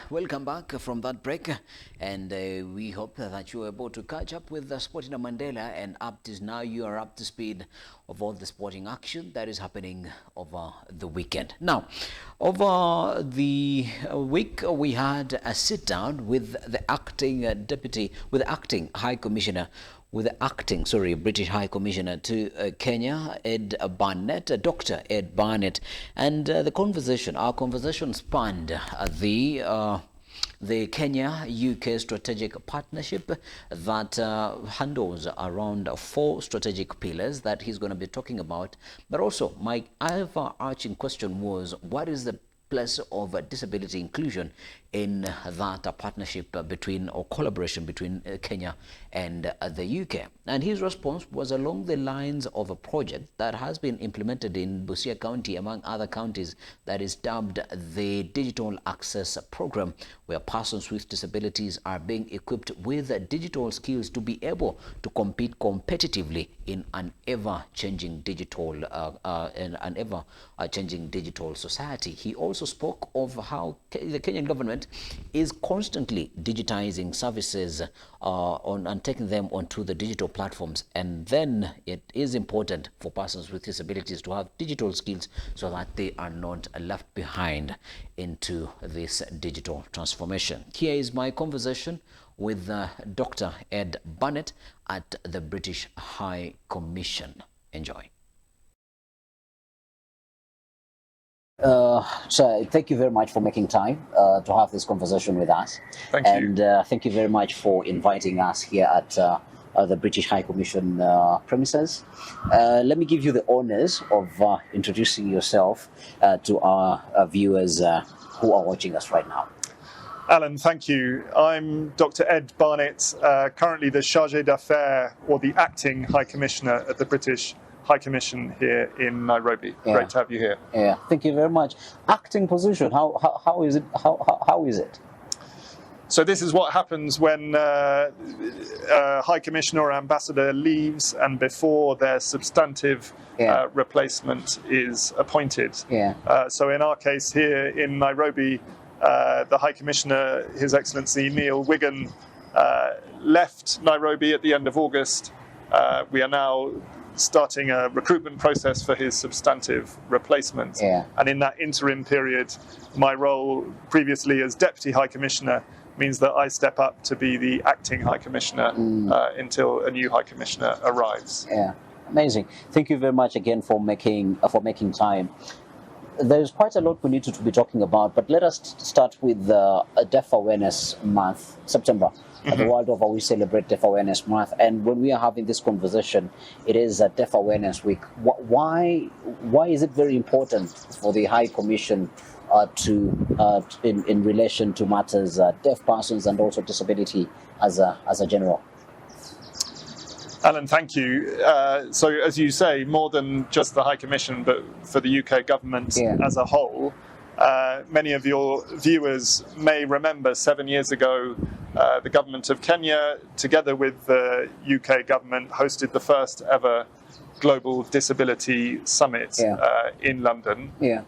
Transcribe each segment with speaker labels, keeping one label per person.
Speaker 1: welcome back from that break, and we hope that you were able to catch up with the Sporting Mandela, and now you are up to speed of all the sporting action that is happening over the weekend. Now, over the week, we had a sit down with the acting British High Commissioner to Kenya, Dr. Ed Barnett, and our conversation spanned the Kenya-UK strategic partnership that handles around 4 strategic pillars that he's going to be talking about. But also, my overarching question was, what is the place of disability inclusion in that partnership collaboration between Kenya and the UK? And his response was along the lines of a project that has been implemented in Busia County, among other counties, that is dubbed the Digital Access Program, where persons with disabilities are being equipped with digital skills to be able to compete competitively in an ever-changing digital society. He also spoke of how the Kenyan government is constantly digitizing services and taking them onto the digital platforms, and then it is important for persons with disabilities to have digital skills so that they are not left behind into this digital transformation. Here is my conversation with Dr. Ed Barnett at the British High Commission. Enjoy. So thank you very much for making time to have this conversation with us.
Speaker 2: Thank you.
Speaker 1: And thank you very much for inviting us here at the British High Commission premises. Let me give you the honors of introducing yourself to our viewers who are watching us right now.
Speaker 2: Alan, thank you. I'm Dr. Ed Barnett, currently the Chargé d'Affaires, or the Acting High Commissioner at the British High Commission here in Nairobi.
Speaker 1: Yeah.
Speaker 2: Great to have you here.
Speaker 1: Yeah, thank you very much. Acting position, how is it? How is it?
Speaker 2: So this is what happens when a High Commissioner or Ambassador leaves and before their substantive replacement is appointed.
Speaker 1: Yeah.
Speaker 2: So in our case here in Nairobi, the High Commissioner, His Excellency Neil Wigan, left Nairobi at the end of August. We are now starting a recruitment process for his substantive replacement.
Speaker 1: Yeah.
Speaker 2: And in that interim period, my role previously as Deputy High Commissioner means that I step up to be the Acting High Commissioner until a new High Commissioner arrives.
Speaker 1: Yeah, amazing. Thank you very much again for making time. There's quite a lot we need to be talking about, but let us start with a Deaf Awareness Month, September. At the world over, we celebrate Deaf Awareness Month, and when we are having this conversation, it is a Deaf Awareness Week. Why is it very important for the High Commission in relation to matters deaf persons and also disability as a general?
Speaker 2: Alan, thank you. So, as you say, more than just the High Commission, but for the UK government as a whole, many of your viewers may remember 7 years ago, the government of Kenya, together with the UK government, hosted the first ever Global Disability Summit in London.
Speaker 1: Yeah.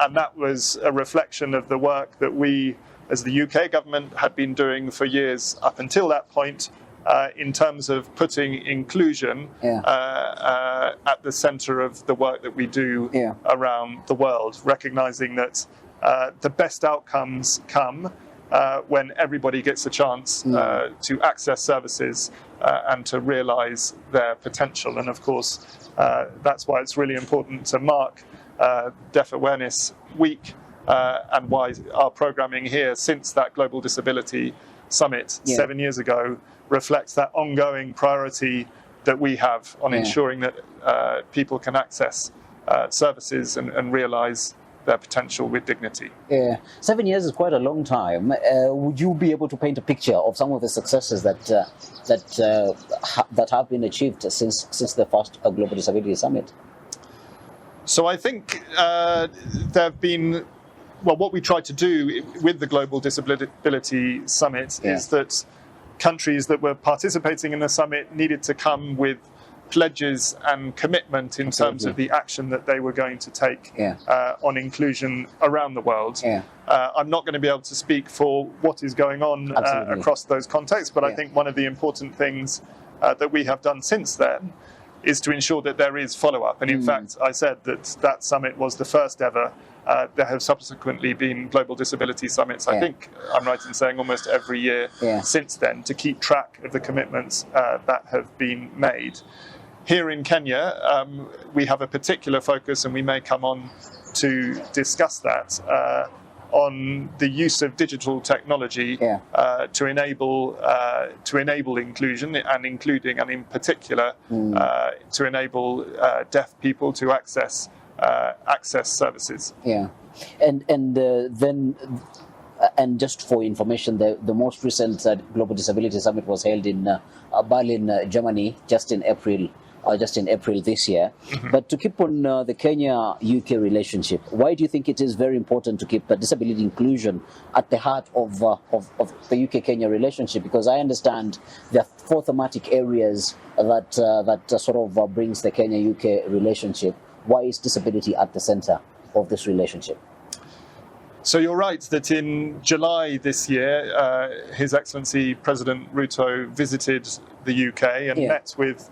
Speaker 2: And that was a reflection of the work that we, as the UK government, had been doing for years up until that point, in terms of putting inclusion at the centre of the work that we do around the world, recognising that the best outcomes come when everybody gets a chance to access services and to realise their potential. And of course, that's why it's really important to mark Deaf Awareness Week and why our programming here since that Global Disability Summit 7 years ago reflects that ongoing priority that we have on ensuring that people can access services and realise their potential with dignity.
Speaker 1: Yeah, 7 years is quite a long time. Would you be able to paint a picture of some of the successes that have been achieved since the first Global Disability Summit?
Speaker 2: So I think there have been, well, what we tried to do with the Global Disability Summit is that countries that were participating in the summit needed to come with pledges and commitment in terms of the action that they were going to take on inclusion around the world. I'm not going to be able to speak for what is going on across those contexts, but I think one of the important things that we have done since then is to ensure that there is follow-up. And in fact, I said that summit was the first ever. There have subsequently been global disability summits, I think I'm right in saying almost every year since then, to keep track of the commitments that have been made. Here in Kenya, we have a particular focus, and we may come on to discuss that, on the use of digital technology to enable inclusion, and including, and in particular, to enable deaf people to access services.
Speaker 3: And just for information, the most recent Global Disability Summit was held in Berlin, Germany, just in April this year. But to keep on the Kenya-UK relationship, why do you think it is very important to keep disability inclusion at the heart of the UK-Kenya relationship? Because I understand there are 4 thematic areas that sort of brings the Kenya-UK relationship. Why is disability at the center of this relationship?
Speaker 2: So you're right that in July this year, His Excellency President Ruto visited the UK and met with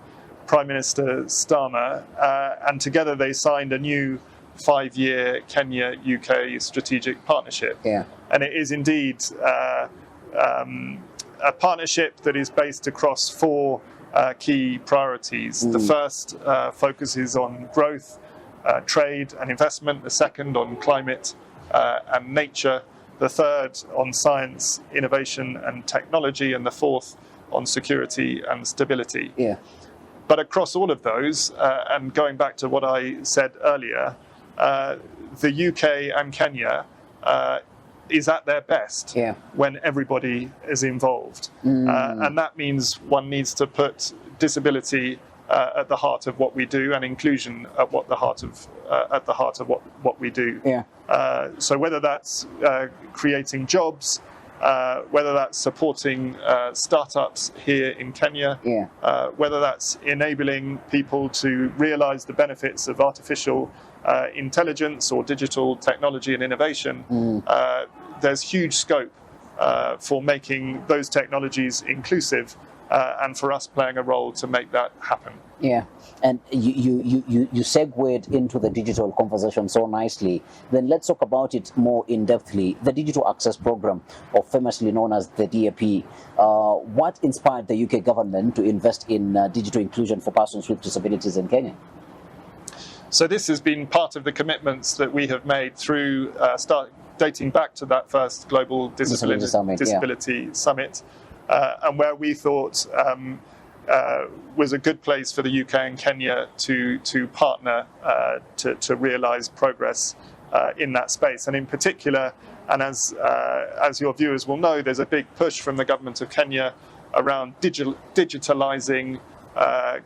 Speaker 2: Prime Minister Starmer, and together they signed a new 5-year Kenya-UK strategic partnership. And it is indeed a partnership that is based across 4 key priorities. The first focuses on growth, trade and investment. The second on climate and nature. The third on science, innovation and technology. And the fourth on security and stability. But across all of those, and going back to what I said earlier, the UK and Kenya is at their best when everybody is involved. And that means one needs to put disability at the heart of what we do, and inclusion at the heart of what we do. So whether that's creating jobs, whether that's supporting startups here in Kenya, whether that's enabling people to realize the benefits of artificial intelligence or digital technology and innovation, there's huge scope for making those technologies inclusive, and for us playing a role to make that happen.
Speaker 3: And you segued into the digital conversation so nicely. Then let's talk about it more in-depthly. The Digital Access Program, or famously known as the DAP. What inspired the UK government to invest in digital inclusion for persons with disabilities in Kenya?
Speaker 2: So this has been part of the commitments that we have made through dating back to that first Global Disability Summit, and where we thought was a good place for the UK and Kenya to partner to realise progress in that space. And in particular, and as your viewers will know, there's a big push from the government of Kenya around digitalising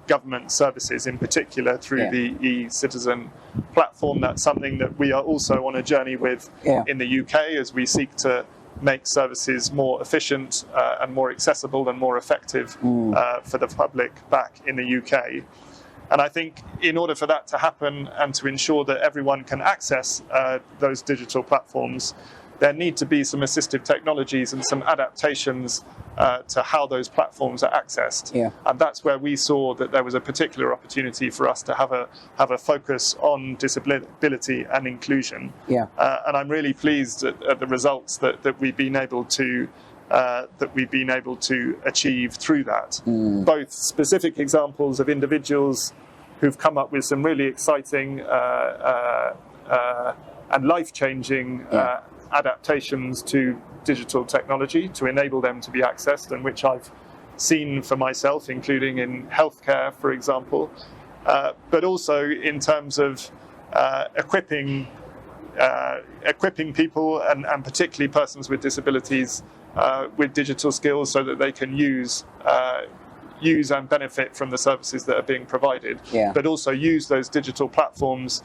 Speaker 2: government services, in particular through the e-Citizen platform. That's something that we are also on a journey with in the UK, as we seek to make services more efficient and more accessible and more effective for the public back in the UK. And I think in order for that to happen and to ensure that everyone can access those digital platforms, there need to be some assistive technologies and some adaptations to how those platforms are accessed. And that's where we saw that there was a particular opportunity for us to have a focus on disability and inclusion. And I'm really pleased at the results that we've been able to achieve through that. Both specific examples of individuals who've come up with some really exciting and life-changing adaptations to digital technology to enable them to be accessed, and which I've seen for myself, including in healthcare, for example, but also in terms of equipping people and particularly persons with disabilities with digital skills so that they can use and benefit from the services that are being provided, but also use those digital platforms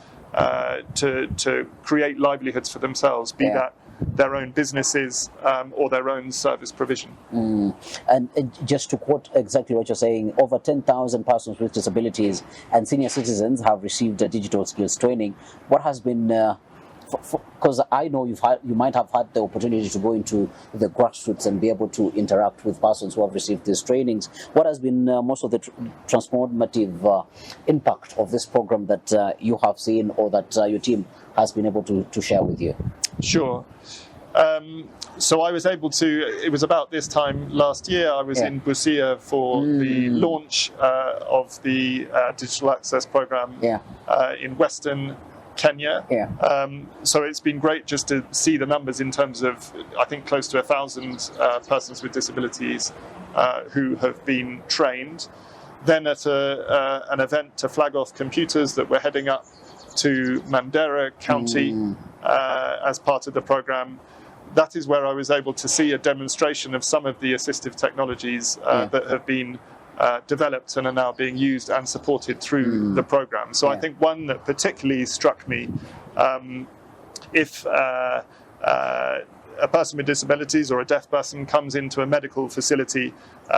Speaker 2: to create livelihoods for themselves, be that their own businesses or their own service provision.
Speaker 3: And just to quote exactly what you're saying, over 10,000 persons with disabilities and senior citizens have received digital skills training. What has been, because I know you might have had the opportunity to go into the grassroots and be able to interact with persons who have received these trainings. What has been most of the transformative impact of this program that you have seen or that your team has been able to share with you?
Speaker 2: Sure. So I was able to, it was about this time last year, I was in Busia for the launch of the Digital Access Program in Western Kenya. So it's been great just to see the numbers in terms of, I think, close to 1,000 persons with disabilities who have been trained. Then at an event to flag off computers that we're heading up to Mandera County as part of the program, that is where I was able to see a demonstration of some of the assistive technologies that have been developed and are now being used and supported through the program. So I think one that particularly struck me, if a person with disabilities or a deaf person comes into a medical facility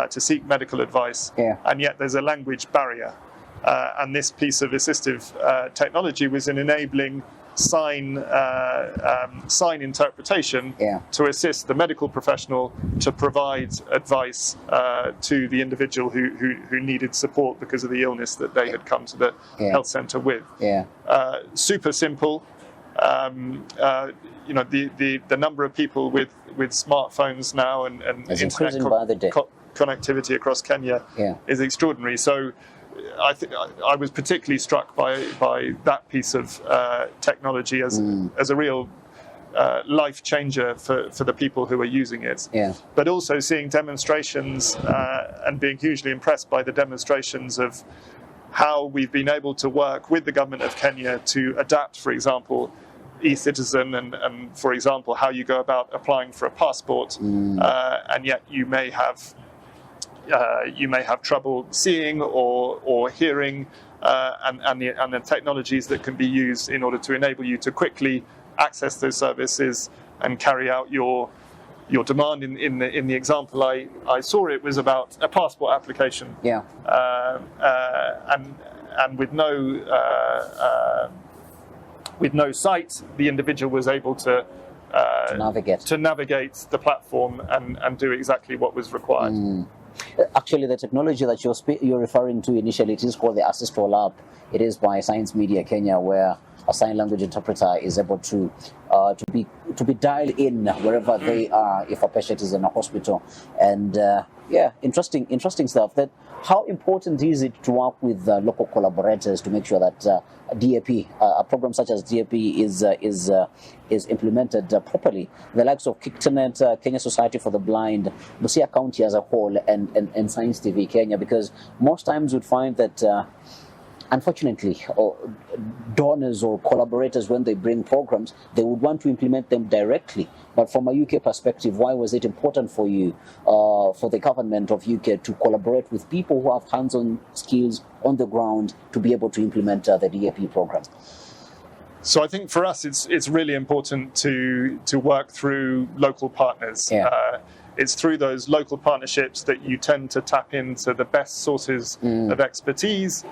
Speaker 2: to seek medical advice, and yet there's a language barrier, and this piece of assistive technology was in enabling sign interpretation to assist the medical professional to provide advice to the individual who needed support because of the illness that they had come to the health centre with. Super simple. You know, the number of people with smartphones now and internet connectivity across Kenya is extraordinary. So I was particularly struck by that piece of technology as a real life changer for the people who are using it. But also seeing demonstrations and being hugely impressed by the demonstrations of how we've been able to work with the government of Kenya to adapt, for example, e-citizen and for example, how you go about applying for a passport, and yet you may have trouble seeing or hearing, and the technologies that can be used in order to enable you to quickly access those services and carry out your demand. In the example I saw, it was about a passport application, and with no sight, the individual was able to navigate the platform and do exactly what was required.
Speaker 3: Actually, the technology that you're referring to initially, it is called the Assistol app. It is by Science Media Kenya, where a sign language interpreter is able to be dialed in wherever they are if a patient is in a hospital. And interesting stuff. That how important is it to work with local collaborators to make sure that DAP, a program such as DAP, is implemented properly? The likes of KICTANET, Kenya Society for the Blind, Busia County as a whole, and Science TV Kenya, because most times you'd find that unfortunately, donors or collaborators, when they bring programs, they would want to implement them directly. But from a UK perspective, why was it important for you, for the government of UK, to collaborate with people who have hands-on skills on the ground to be able to implement the DAP program?
Speaker 2: So I think for us, it's really important to work through local partners. It's through those local partnerships that you tend to tap into the best sources of expertise,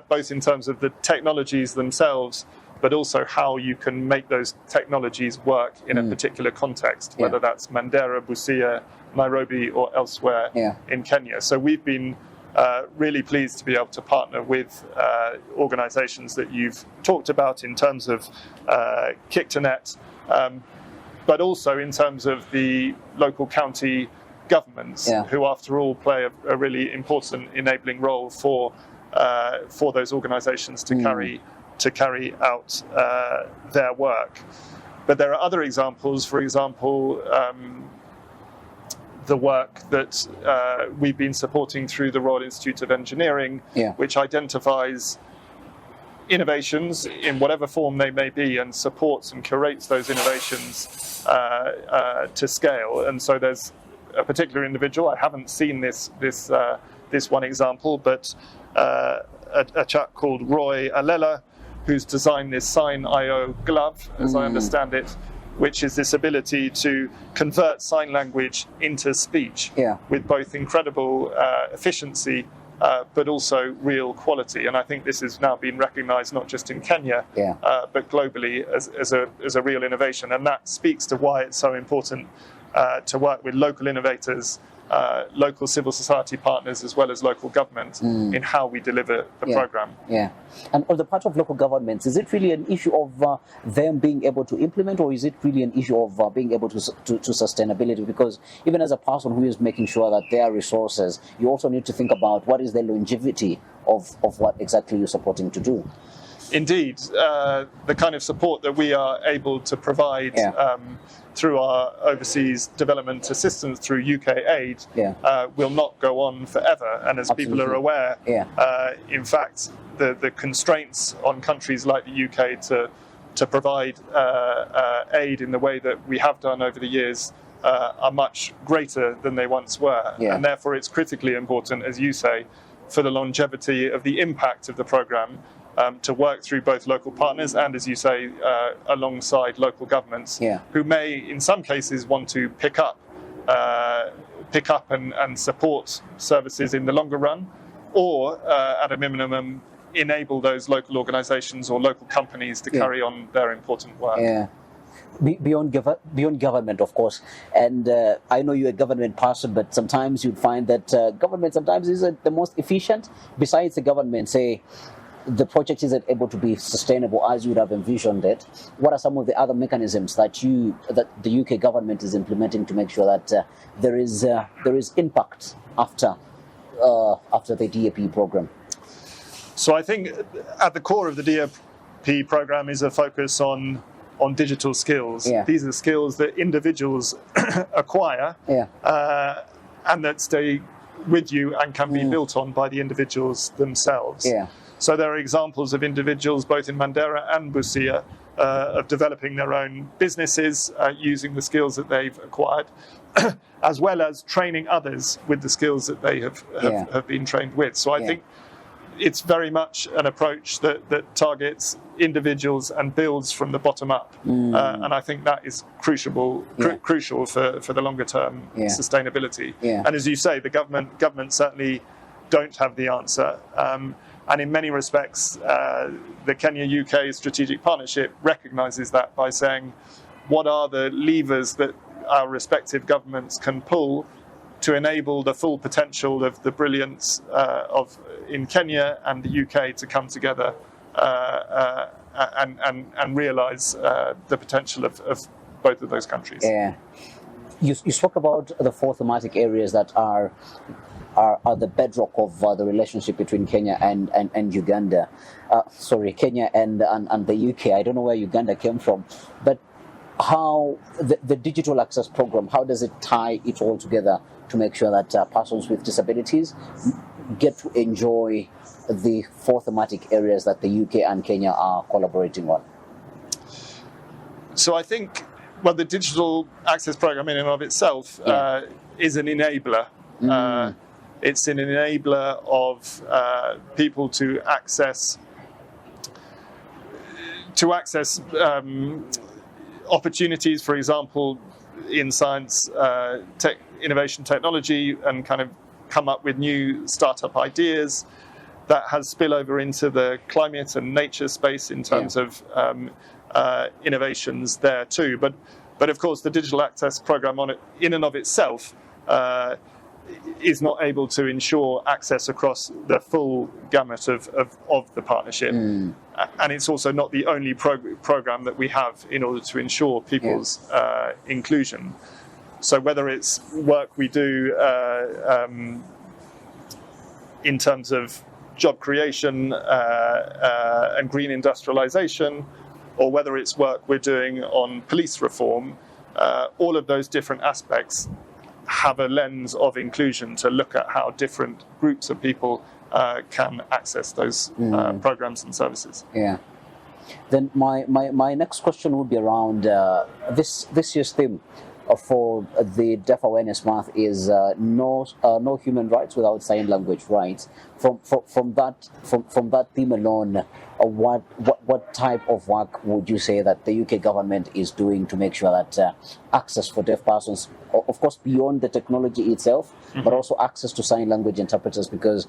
Speaker 2: both in terms of the technologies themselves, but also how you can make those technologies work in a particular context, whether that's Mandera, Busia, Nairobi, or elsewhere in Kenya. So we've been really pleased to be able to partner with organizations that you've talked about in terms of KICTANET, but also in terms of the local county governments, who, after all, play a really important enabling role for those organisations to carry out their work. But there are other examples. For example, the work that we've been supporting through the Royal Institute of Engineering, which identifies innovations in whatever form they may be and supports and curates those innovations to scale. And so there's a particular individual, I haven't seen this one example, but a chap called Roy Alela, who's designed this Sign.io glove, as I understand it, which is this ability to convert sign language into speech with both incredible efficiency but also real quality. And I think this has now been recognised not just in Kenya, but globally as a real innovation. And that speaks to why it's so important to work with local innovators, local civil society partners, as well as local government in how we deliver the program.
Speaker 3: And on the part of local governments, is it really an issue of them being able to implement, or is it really an issue of being able to sustainability? Because even as a person who is making sure that there are resources, you also need to think about what is the longevity of what exactly you're supporting to do.
Speaker 2: Indeed, the kind of support that we are able to provide through our overseas development assistance through UK aid will not go on forever. And as people are aware, in fact, the constraints on countries like the UK to provide aid in the way that we have done over the years are much greater than they once were. And therefore it's critically important, as you say, for the longevity of the impact of the programme, to work through both local partners and, as you say, alongside local governments, who may, in some cases, want to pick up and support services in the longer run, or at a minimum, enable those local organisations or local companies to carry on their important work.
Speaker 3: Beyond government, of course, and I know you're a government person, but sometimes you'd find that government sometimes isn't the most efficient. Besides the government, say, the project isn't able to be sustainable as you would have envisioned it. What are some of the other mechanisms that the UK government is implementing to make sure that there is impact after the DAP program?
Speaker 2: So I think at the core of the DAP program is a focus on digital skills. These are skills that individuals acquire and that stay with you and can be built on by the individuals themselves. So there are examples of individuals both in Mandera and Busia of developing their own businesses using the skills that they've acquired, as well as training others with the skills that they have been trained with. So I think it's very much an approach that targets individuals and builds from the bottom up. And I think that is crucial for the longer term sustainability. And as you say, the government certainly don't have the answer. And in many respects, the Kenya-UK strategic partnership recognises that by saying, what are the levers that our respective governments can pull to enable the full potential of the brilliance in Kenya and the UK to come together and realise the potential of both of those countries.
Speaker 3: You spoke about the four thematic areas that are the bedrock of the relationship between Kenya and Uganda. Kenya and the UK. I don't know where Uganda came from, but how the digital access program, how does it tie it all together to make sure that persons with disabilities get to enjoy the four thematic areas that the UK and Kenya are collaborating on?
Speaker 2: So I think, the digital access program in and of itself is an enabler. It's an enabler of people to access opportunities, for example, in science, innovation technology, and kind of come up with new startup ideas that has spillover into the climate and nature space in terms of innovations there too. But of course, the digital access program in and of itself is not able to ensure access across the full gamut of the partnership. And it's also not the only program that we have in order to ensure people's inclusion. So whether it's work we do in terms of job creation and green industrialization, or whether it's work we're doing on police reform, all of those different aspects have a lens of inclusion to look at how different groups of people can access those programs and services.
Speaker 3: Then my next question would be around this year's theme for the Deaf Awareness Month is no human rights without sign language rights. From that theme alone, what type of work would you say that the UK government is doing to make sure that access for deaf persons, of course, beyond the technology itself, but also access to sign language interpreters? Because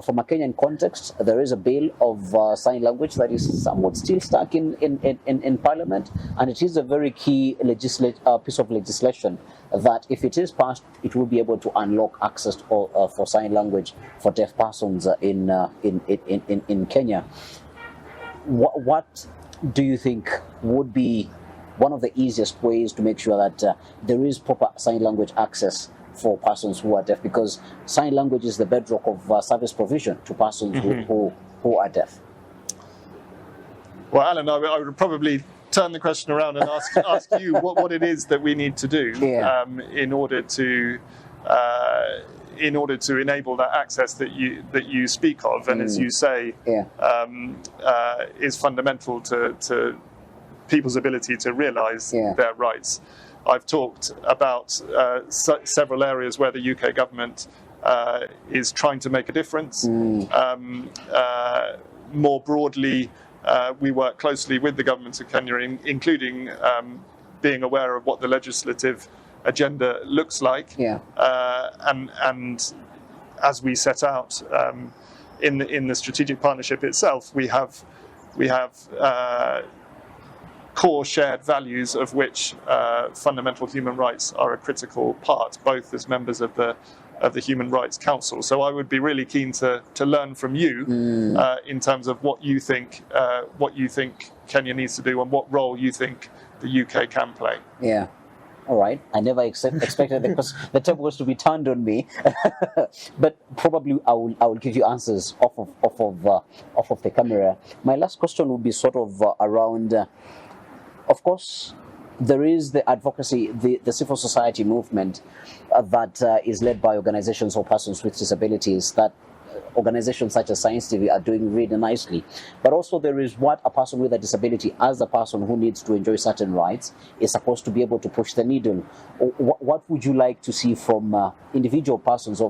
Speaker 3: from a Kenyan context, there is a bill of sign language that is somewhat still stuck in Parliament, and it is a very key piece of legislation that, if it is passed, it will be able to unlock access for sign language for deaf persons in Kenya. What do you think would be one of the easiest ways to make sure that there is proper sign language access for persons who are deaf? Because sign language is the bedrock of service provision to persons who are deaf.
Speaker 2: Well, Alan, I would probably turn the question around and ask you what it is that we need to do in order to enable that access that you speak of, and as you say, is fundamental to people's ability to realise their rights. I've talked about several areas where the UK government is trying to make a difference. More broadly, we work closely with the government of Kenya, including being aware of what the legislative agenda looks like, and as we set out in the strategic partnership itself, we have core shared values of which fundamental human rights are a critical part, both as members of the Human Rights Council. So I would be really keen to learn from you in terms of what you think Kenya needs to do and what role you think the UK can play.
Speaker 3: Yeah. All right. I never expected the tables to be turned on me, but probably I will give you answers off of the camera. My last question would be sort of around. Of course, there is the advocacy, the civil society movement that is led by organizations or persons with disabilities, that organizations such as Science TV are doing really nicely. But also there is what a person with a disability, as a person who needs to enjoy certain rights, is supposed to be able to push the needle. What would you like to see from individual persons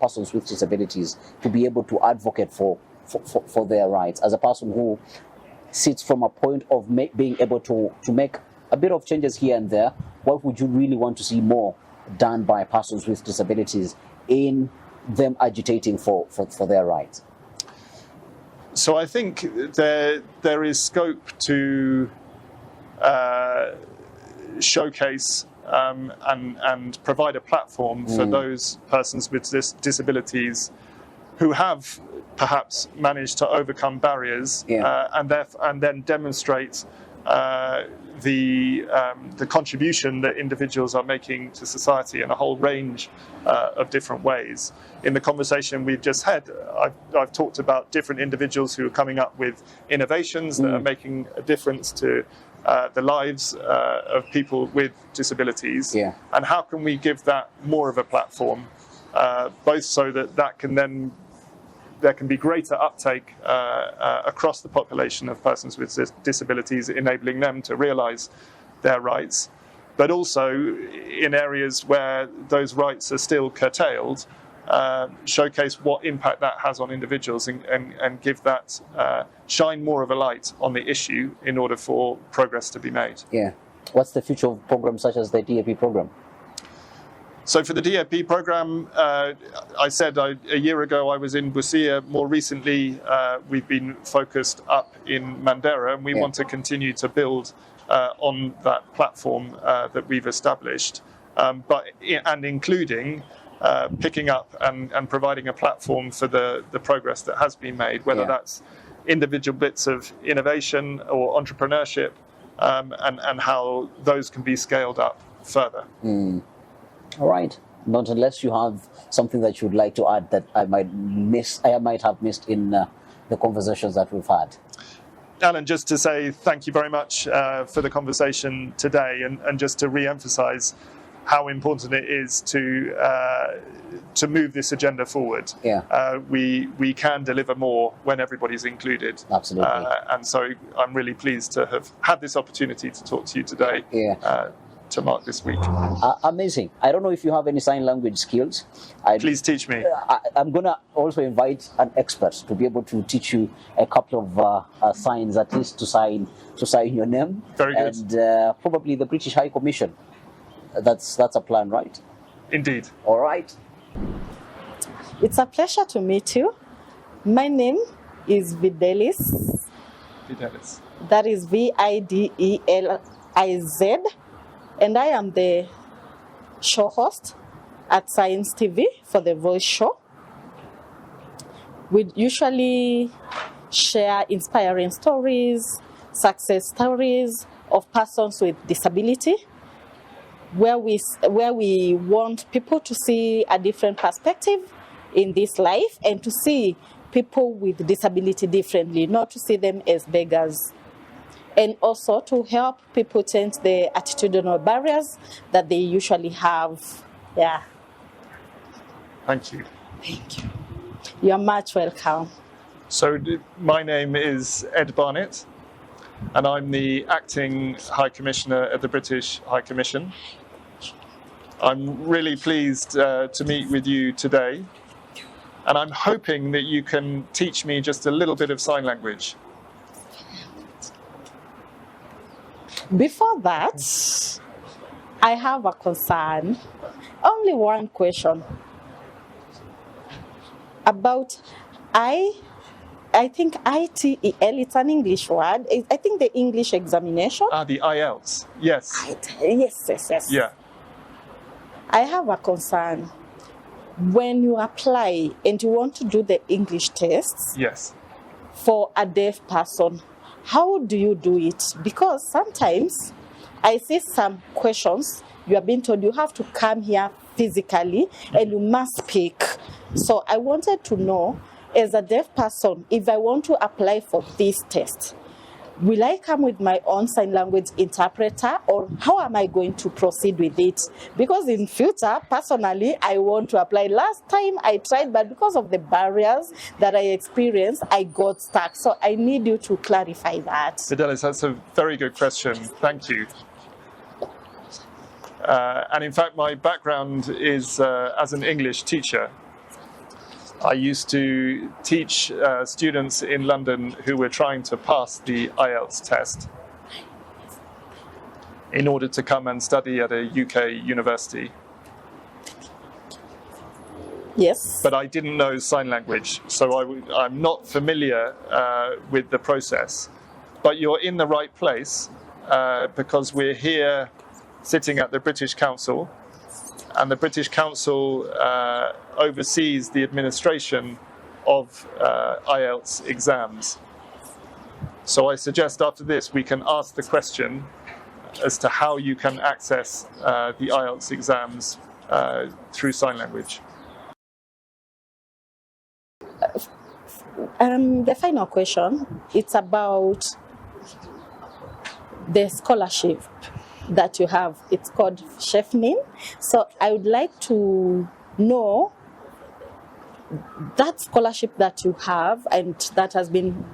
Speaker 3: persons with disabilities to be able to advocate for their rights? As a person who sits from a point of being able to make a bit of changes here and there, what would you really want to see more done by persons with disabilities in them agitating for their rights?
Speaker 2: So I think there is scope to showcase and provide a platform for those persons with disabilities who have perhaps managed to overcome barriers and then demonstrate the contribution that individuals are making to society in a whole range of different ways. In the conversation we've just had, I've talked about different individuals who are coming up with innovations that are making a difference to the lives of people with disabilities. And how can we give that more of a platform, both so that can then there can be greater uptake across the population of persons with disabilities, enabling them to realise their rights, but also in areas where those rights are still curtailed, showcase what impact that has on individuals and give that, shine more of a light on the issue in order for progress to be made.
Speaker 3: Yeah. What's the future of programs such as the DAP program?
Speaker 2: So for the DAP program, I said a year ago I was in Busia. More recently, we've been focused up in Mandera, and we want to continue to build on that platform that we've established, and including picking up and providing a platform for the progress that has been made, whether that's individual bits of innovation or entrepreneurship, and how those can be scaled up further.
Speaker 3: All right. Not unless you have something that you'd like to add that I might have missed in the conversations that we've had.
Speaker 2: Alan, just to say thank you very much for the conversation today, and just to re-emphasise how important it is to move this agenda forward. We can deliver more when everybody's included.
Speaker 3: Absolutely.
Speaker 2: And so I'm really pleased to have had this opportunity to talk to you today. to mark this week.
Speaker 3: Amazing. I don't know if you have any sign language skills.
Speaker 2: Please teach me.
Speaker 3: I'm going to also invite an expert to be able to teach you a couple of signs, at least to sign your name.
Speaker 2: Very good.
Speaker 3: And probably the British High Commission. That's a plan, right?
Speaker 2: Indeed.
Speaker 3: All right.
Speaker 4: It's a pleasure to meet you. My name is Videlis.
Speaker 2: Videlis.
Speaker 4: That is Videliz. And I am the show host at Science TV for the Voice Show. We usually share inspiring stories, success stories of persons with disability, where we want people to see a different perspective in this life and to see people with disability differently, not to see them as beggars. And also to help people change the attitudinal barriers that they usually have. Yeah.
Speaker 2: Thank you.
Speaker 4: Thank you. You're much welcome.
Speaker 2: So my name is Ed Barnett, and I'm the Acting High Commissioner at the British High Commission. I'm really pleased to meet with you today, and I'm hoping that you can teach me just a little bit of sign language.
Speaker 4: Before that, I have a concern. Only one question about I think ITEL, it's an English word. I think the English examination.
Speaker 2: The IELTS, yes.
Speaker 4: Yes.
Speaker 2: Yeah.
Speaker 4: I have a concern. When you apply and you want to do the English tests
Speaker 2: Yes.
Speaker 4: for a deaf person, how do you do it? Because sometimes I see some questions you are being told you have to come here physically and you must speak. So I wanted to know, as a deaf person, if I want to apply for this test, will I come with my own sign language interpreter, or how am I going to proceed with it? Because in future, personally, I want to apply. Last time I tried, but because of the barriers that I experienced, I got stuck. So I need you to clarify that.
Speaker 2: Videlis, that's a very good question. Thank you. And in fact, my background is as an English teacher. I used to teach students in London who were trying to pass the IELTS test in order to come and study at a UK university.
Speaker 4: Yes.
Speaker 2: But I didn't know sign language, so I'm not familiar with the process. But you're in the right place because we're here sitting at the British Council, and the British Council oversees the administration of IELTS exams. So I suggest after this we can ask the question as to how you can access the IELTS exams through sign language.
Speaker 4: The final question, it's about the scholarship that you have. It's called Chefnin. So I would like to know that scholarship that you have and that has been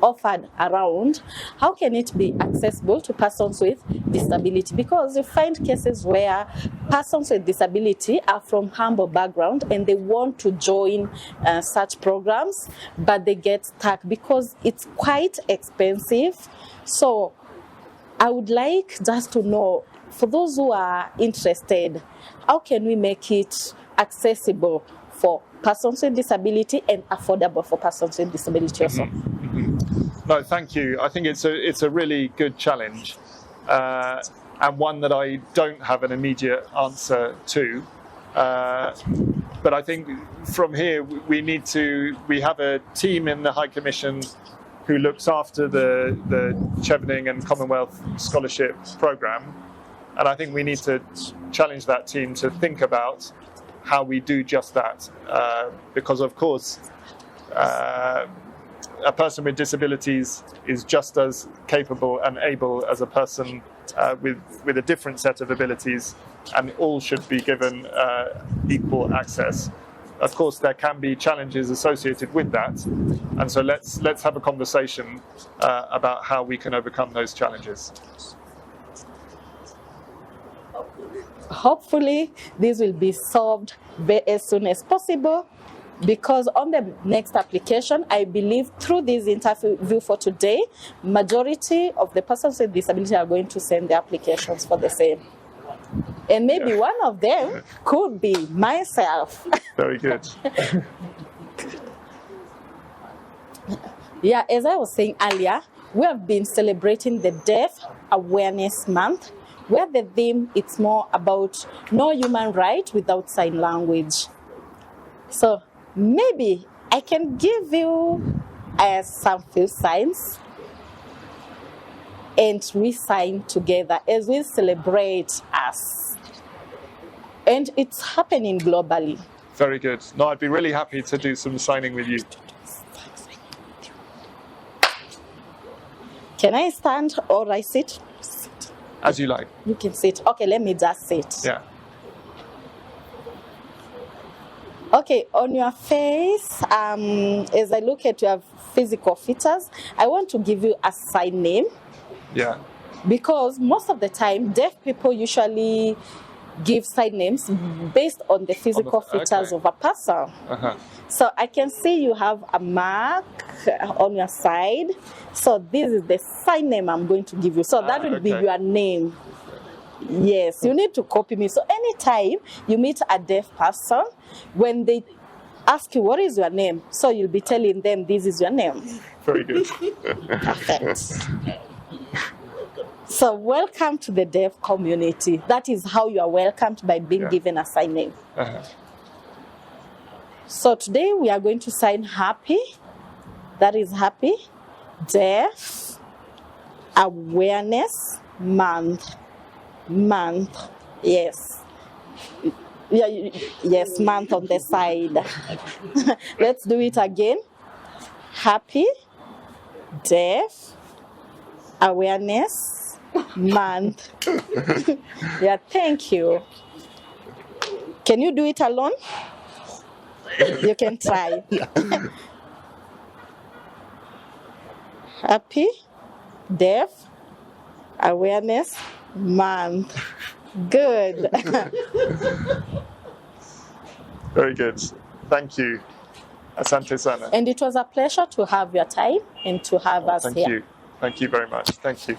Speaker 4: offered around, how can it be accessible to persons with disability? Because you find cases where persons with disability are from humble background and they want to join such programs, but they get stuck because it's quite expensive. So I would like just to know, for those who are interested, how can we make it accessible for persons with disability and affordable for persons with disability also?
Speaker 2: No, thank you. I think it's a really good challenge, and one that I don't have an immediate answer to. But I think from here we have a team in the High Commission who looks after the Chevening and Commonwealth Scholarship Programme, and I think we need to challenge that team to think about how we do just that, because of course a person with disabilities is just as capable and able as a person with a different set of abilities, and all should be given equal access. Of course, there can be challenges associated with that, and so let's have a conversation about how we can overcome those challenges.
Speaker 4: hopefully this will be solved as soon as possible, because on the next application, I believe through this interview for today, majority of the persons with disability are going to send their applications for the same. And maybe one of them could be myself.
Speaker 2: Very good.
Speaker 4: Yeah, as I was saying earlier, we have been celebrating the Deaf Awareness Month, where the theme is more about no human right without sign language. So maybe I can give you some few signs, and we sign together as we celebrate us. And it's happening globally.
Speaker 2: Very good. No, I'd be really happy to do some signing with you.
Speaker 4: Can I stand or I sit? Sit.
Speaker 2: As you like.
Speaker 4: You can sit. Okay, let me just sit.
Speaker 2: Yeah.
Speaker 4: Okay, on your face, as I look at your physical features, I want to give you a sign name.
Speaker 2: Yeah.
Speaker 4: Because most of the time, deaf people usually give sign names based on the physical features of a person. So I can see you have a mark on your side. So this is the sign name I'm going to give you. So that will be your name. Yes, you need to copy me. So anytime you meet a deaf person, when they ask you what is your name, so you'll be telling them this is your name.
Speaker 2: Very good.
Speaker 4: Perfect. So welcome to the deaf community. That is how you are welcomed, by being given a sign name. So today we are going to sign happy. That is Happy Deaf Awareness Month. Yes. Yeah, yes, month on the side. Let's do it again. Happy Deaf Awareness Month. Yeah, thank you. Can you do it alone? You can try. Happy Deaf Awareness Month. Good.
Speaker 2: Very good. Thank you. Asante sana.
Speaker 4: And it was a pleasure to have your time and to have us here.
Speaker 2: Thank you. Thank you very much. Thank you.